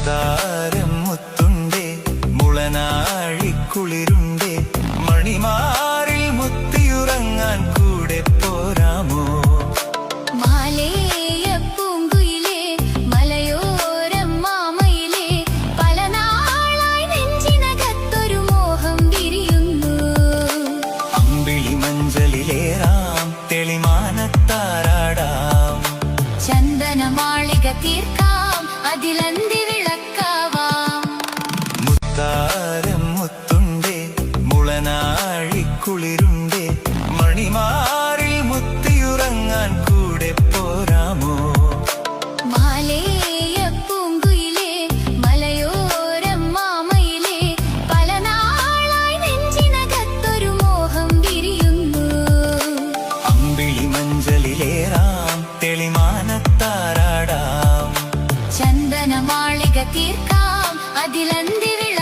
മുത്താരം മുത്തുണ്ടേ മുളനാഴിക്കുളിരുണ്ടേ മണിമാറിൽ മുത്തിയുറങ്ങാൻ കൂടെ പോരാമോ? മാലേയപ്പൂങ്കുയിലേ മലയോരം മാമയിലേ പല നാളായി നെഞ്ചിനകത്തൊരു മോഹം വിരിയുന്നു. അമ്പിളി മഞ്ചലിലേറാം തെളിമാനത്താരാടാം ചന്ദനമാളിക തീർക്കാം അതിലന്തി വിളക്കാവാം. മുത്താരം മുത്തുണ്ടേ മുളനാഴിക്കുളിരുണ്ടേ മണിമാറിൽ മുത്തിയുറങ്ങാൻ കൂടെ പോരാമോ? മാലേയപ്പൂങ്കുയിലേ മലയോരം മാമയിലേ പല നാളായി നെഞ്ചിനകത്തൊരു മോഹം വിരിയുന്നു. അമ്പിളി മഞ്ചലിലേറാം തെളിമാനത്താരാടാം ചന്ദനമാളിക തീർക്കാം അതിലന്തി വിള